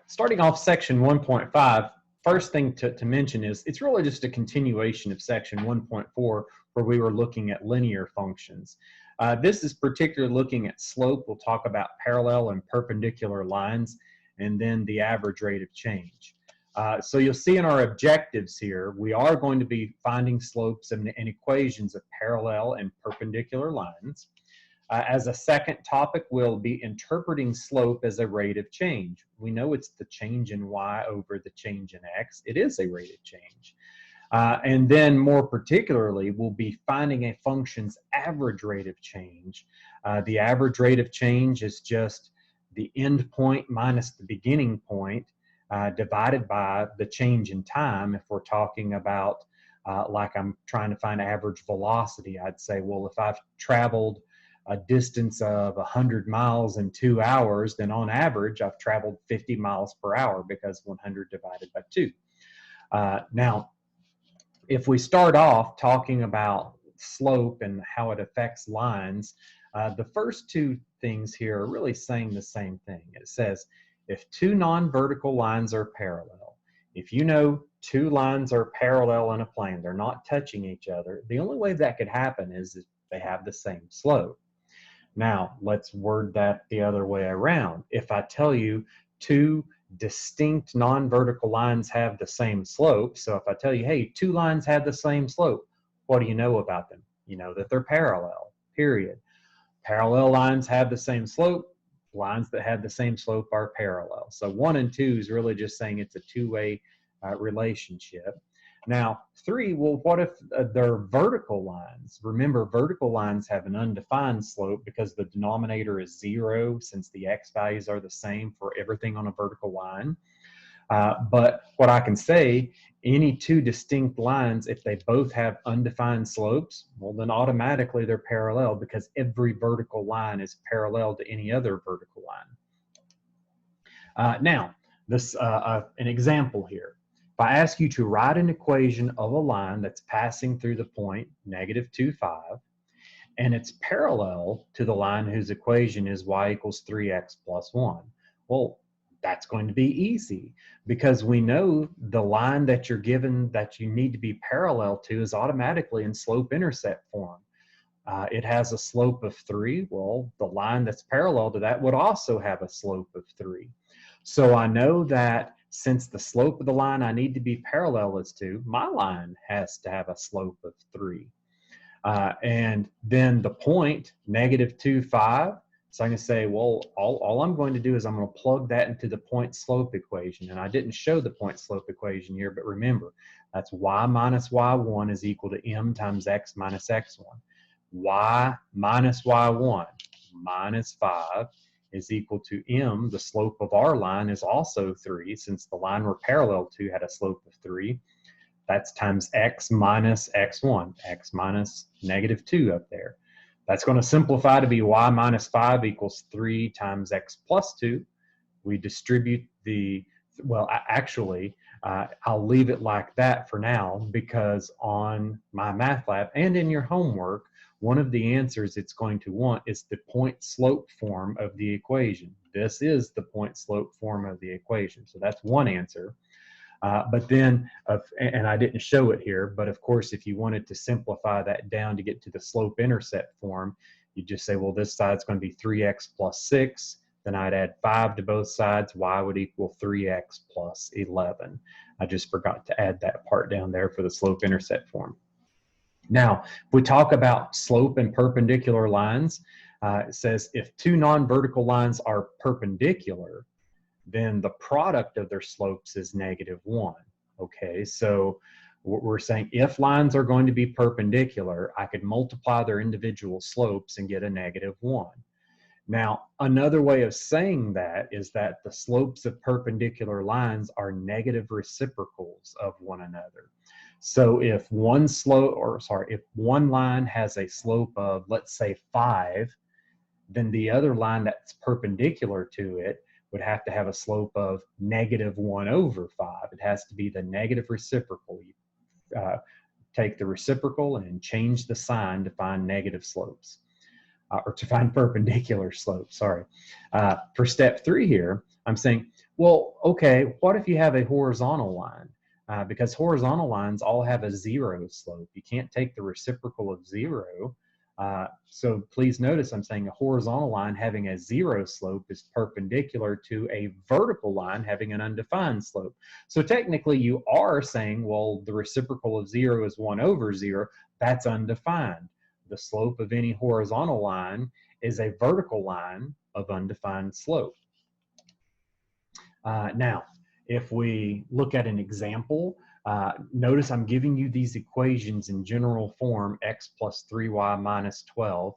Starting off section 1.5, first thing to mention is it's really just a continuation of section 1.4 where we were looking at linear functions. This is particularly looking at slope. We'll talk about parallel and perpendicular lines and then the average rate of change. So you'll see in our objectives here, we are going to be finding slopes and equations of parallel and perpendicular lines. As a second topic, we'll be interpreting slope as a rate of change. We know it's the change in y over the change in x. It is a rate of change. And then more particularly, we'll be finding a function's average rate of change. The average rate of change is just the end point minus the beginning point divided by the change in time. If we're talking about, like I'm trying to find average velocity, I'd say, well, if I've traveled a distance of 100 miles in 2 hours, then on average, I've traveled 50 miles per hour because 100 divided by 2. Now, if we start off talking about slope and how it affects lines, the first two things here are really saying the same thing. It says, if two non-vertical lines are parallel, if you know two lines are parallel in a plane, they're not touching each other, the only way that could happen is if they have the same slope. Now, let's word that the other way around. If I tell you two distinct non-vertical lines have the same slope, so if I tell you, hey, two lines have the same slope, what do you know about them? You know that they're parallel, period. Parallel lines have the same slope. Lines that have the same slope are parallel. So 1 and 2 is really just saying it's a two-way relationship. Now, 3, well, what if they're vertical lines? Remember, vertical lines have an undefined slope because the denominator is 0 since the x values are the same for everything on a vertical line. But what I can say, any two distinct lines, if they both have undefined slopes, well, then automatically they're parallel because every vertical line is parallel to any other vertical line. Now, this an example here. If I ask you to write an equation of a line that's passing through the point -2, 5, and it's parallel to the line whose equation is y equals 3x plus 1, well, that's going to be easy because we know the line that you're given that you need to be parallel to is automatically in slope-intercept form. It has a slope of 3. Well, the line that's parallel to that would also have a slope of 3. So I know that since the slope of the line I need to be parallel is to, my line has to have a slope of 3. And then the point, -2, 5, so I'm going to say, well, all I'm going to do is I'm going to plug that into the point slope equation. And I didn't show the point slope equation here, but remember, that's y minus y1 is equal to m times x minus x1. Y minus y1 minus 5 is equal to m. The slope of our line is also 3, since the line we're parallel to had a slope of 3. That's times x minus x1, x minus -2 up there. That's going to simplify to be y minus 5 equals 3 times x plus 2. We distribute the, well, actually, I'll leave it like that for now because on my math lab and in your homework, one of the answers it's going to want is the point slope form of the equation. This is the point slope form of the equation. So that's one answer. But then, and I didn't show it here, but of course, if you wanted to simplify that down to get to the slope-intercept form, you just say, well, this side's going to be 3x plus 6. Then I'd add 5 to both sides. Y would equal 3x plus 11. I just forgot to add that part down there for the slope-intercept form. Now, if we talk about slope and perpendicular lines, it says if two non-vertical lines are perpendicular, then the product of their slopes is -1. Okay, so we're saying if lines are going to be perpendicular, I could multiply their individual slopes and get a -1. Now, another way of saying that is that the slopes of perpendicular lines are negative reciprocals of one another. So if one if one line has a slope of, let's say, 5, then the other line that's perpendicular to it would have to have a slope of -1 over 5. It has to be the negative reciprocal. You take the reciprocal and change the sign to find negative slopes, or to find perpendicular slopes, sorry. For step 3 here, I'm saying, Well, okay, what if you have a horizontal line? Because horizontal lines all have a zero slope. You can't take the reciprocal of zero. So please notice I'm saying a horizontal line having a zero slope is perpendicular to a vertical line having an undefined slope. So technically you are saying, well, the reciprocal of zero is 1 over 0. That's undefined. The slope of any horizontal line is a vertical line of undefined slope. Now, if we look at an example, notice I'm giving you these equations in general form, x plus 3y minus 12.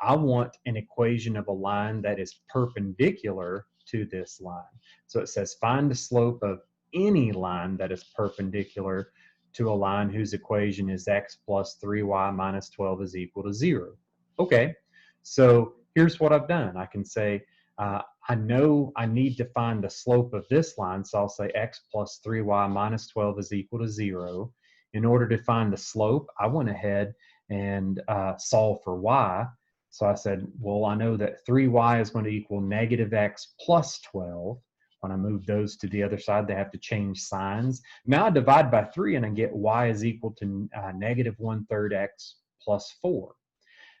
I want an equation of a line that is perpendicular to this line. So it says find the slope of any line that is perpendicular to a line whose equation is x plus 3y minus 12 is equal to 0. Okay, so here's what I've done. I can say, I know I need to find the slope of this line, so I'll say x plus 3y minus 12 is equal to 0. In order to find the slope, I went ahead and solve for y. So I said, well, I know that 3y is going to equal negative x plus 12. When I move those to the other side, they have to change signs. Now I divide by 3 and I get y is equal to negative 1/3 x plus 4.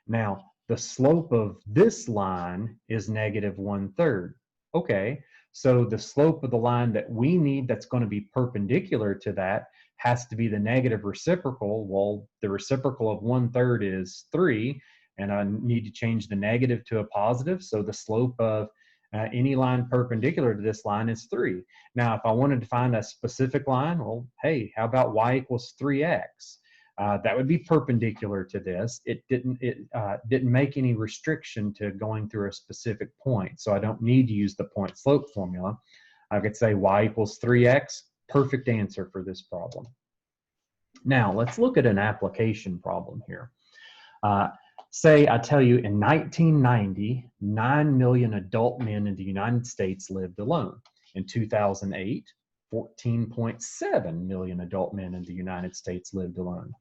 Now, the slope of this line is negative 1/3. Okay, so the slope of the line that we need that's going to be perpendicular to that has to be the negative reciprocal. Well, the reciprocal of 1/3 is 3, and I need to change the negative to a positive. So the slope of any line perpendicular to this line is 3. Now, if I wanted to find a specific line, well, hey, how about y equals 3x? That would be perpendicular to this. It didn't make any restriction to going through a specific point, so I don't need to use the point slope formula. I could say y equals 3x, perfect answer for this problem. Now let's look at an application problem here. Say I tell you in 1990, 9 million adult men in the United States lived alone. In 2008, 14.7 million adult men in the United States lived alone.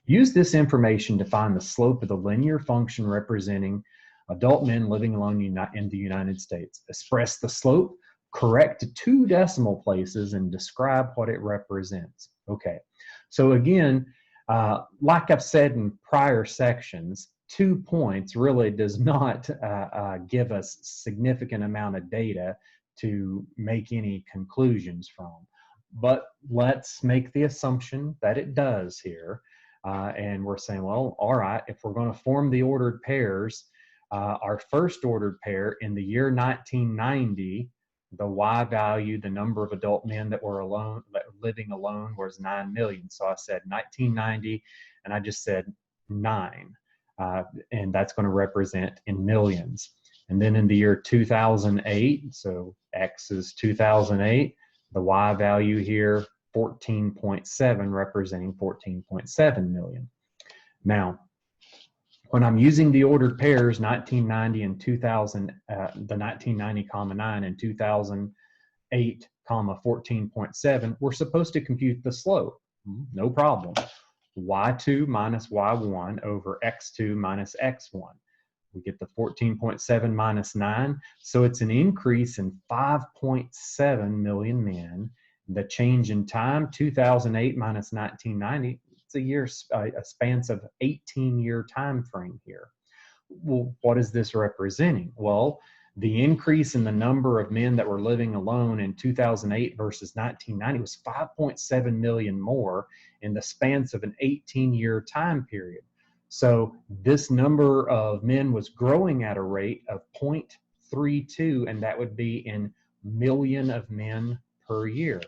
Use this information to find the slope of the linear function representing adult men living alone in the United States. Express the slope, correct 2 decimal places, and describe what it represents. Okay, so again, like I've said in prior sections, 2 points really does not give us significant amount of data to make any conclusions from. But let's make the assumption that it does here. And we're saying, well, all right, if we're going to form the ordered pairs, our first ordered pair in the year 1990, the y value, the number of adult men that were alone, living alone, was 9 million. So I said 1990, and I just said 9. And that's going to represent in millions. And then in the year 2008, so X is 2008, the Y value here, 14.7, representing 14.7 million. Now, when I'm using the ordered pairs, 1990 and 2000, the 1990 comma 9 and 2008 comma 14.7, we're supposed to compute the slope. No problem. Y2 minus Y1 over X2 minus X1. We get the 14.7 minus 9. So it's an increase in 5.7 million men. The change in time, 2008 minus 1990, it's a span of 18-year time frame here. Well, what is this representing? Well, the increase in the number of men that were living alone in 2008 versus 1990 was 5.7 million more in the spans of an 18-year time period. So this number of men was growing at a rate of 0.32, and that would be in million of men per year.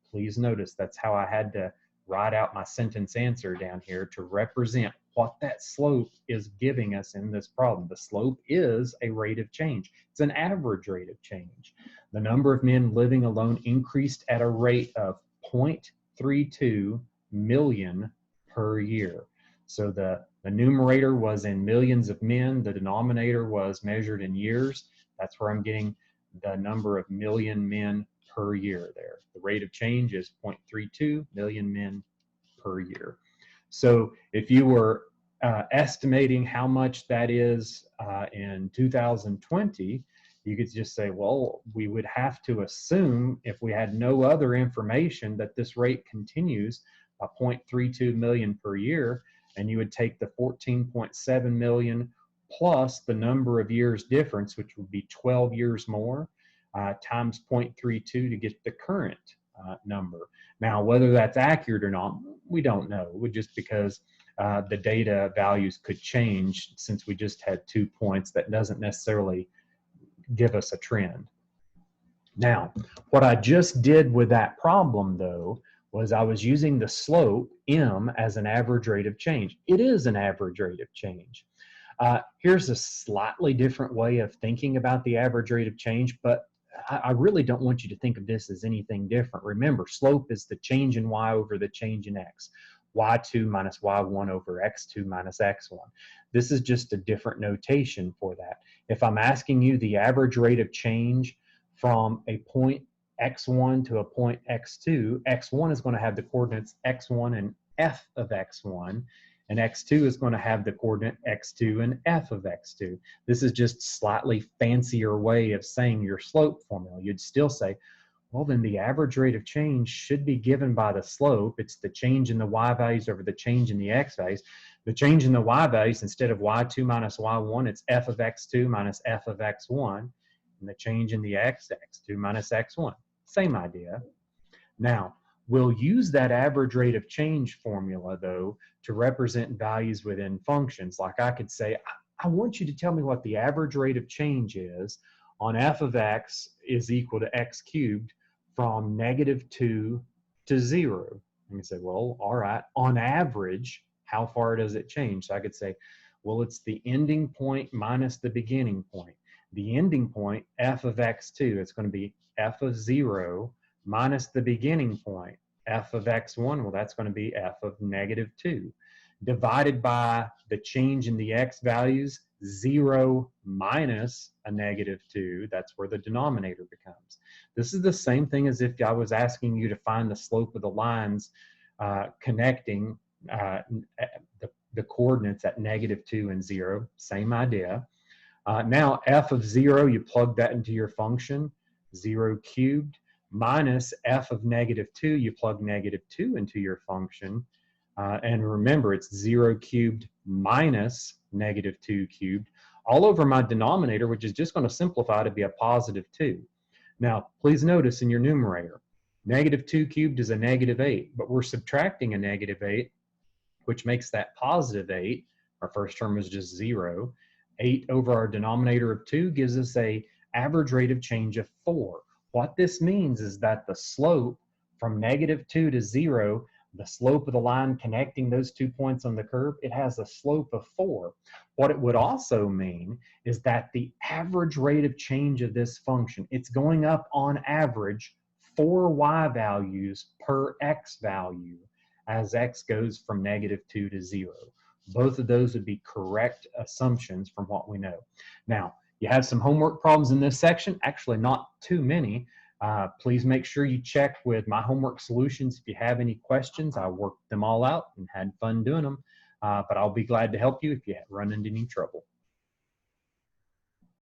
Please notice that's how I had to write out my sentence answer down here to represent what that slope is giving us in this problem. The slope is a rate of change. It's an average rate of change. The number of men living alone increased at a rate of 0.32 million per year. So the numerator was in millions of men. The denominator was measured in years. That's where I'm getting the number of million men per year there. The rate of change is 0.32 million men per year. So if you were estimating how much that is in 2020, you could just say, well, we would have to assume, if we had no other information, that this rate continues by 0.32 million per year, and you would take the 14.7 million plus the number of years difference, which would be 12 years more, times 0.32 to get the current number. Now, whether that's accurate or not, we don't know. Just because the data values could change, since we just had 2 points, that doesn't necessarily give us a trend. Now, what I just did with that problem, though, was I was using the slope, m, as an average rate of change. It is an average rate of change. Here's a slightly different way of thinking about the average rate of change, but I really don't want you to think of this as anything different. Remember, slope is the change in y over the change in x. y2 minus y1 over x2 minus x1. This is just a different notation for that. If I'm asking you the average rate of change from a point x1 to a point x2, x1 is going to have the coordinates x1 and f of x1, and x2 is going to have the coordinate x2 and f of x2. This is just a slightly fancier way of saying your slope formula. You'd still say, well, then the average rate of change should be given by the slope. It's the change in the y values over the change in the x values. The change in the y values, instead of y2 minus y1, it's f of x2 minus f of x1. And the change in the x, x2 minus x1. Same idea. Now, we'll use that average rate of change formula, though, to represent values within functions. Like I could say, I want you to tell me what the average rate of change is on f of x is equal to x cubed from -2 to 0. And you say, well, all right, on average, how far does it change? So I could say, well, it's the ending point minus the beginning point. The ending point, f of x2, it's going to be f of 0 minus the beginning point, f of x1, well, that's going to be f of -2, divided by the change in the x values, 0 minus a -2, that's where the denominator becomes. This is the same thing as if I was asking you to find the slope of the lines connecting the coordinates at -2 and 0, same idea. Now, f of 0, you plug that into your function, 0 cubed, minus f of -2, you plug -2 into your function. And remember, it's 0 cubed minus -2 cubed, all over my denominator, which is just going to simplify to be a +2. Now, please notice in your numerator, -2 cubed is a -8, but we're subtracting a -8, which makes that +8. Our first term is just 0. 8 over our denominator of 2 gives us a average rate of change of 4. What this means is that the slope from -2 to 0, the slope of the line connecting those 2 points on the curve, it has a slope of 4. What it would also mean is that the average rate of change of this function, it's going up on average 4 y values per x value as x goes from -2 to 0. Both of those would be correct assumptions from what we know. Now, you have some homework problems in this section, actually not too many. Please make sure you check with my homework solutions if you have any questions. I worked them all out and had fun doing them, but I'll be glad to help you if you run into any trouble.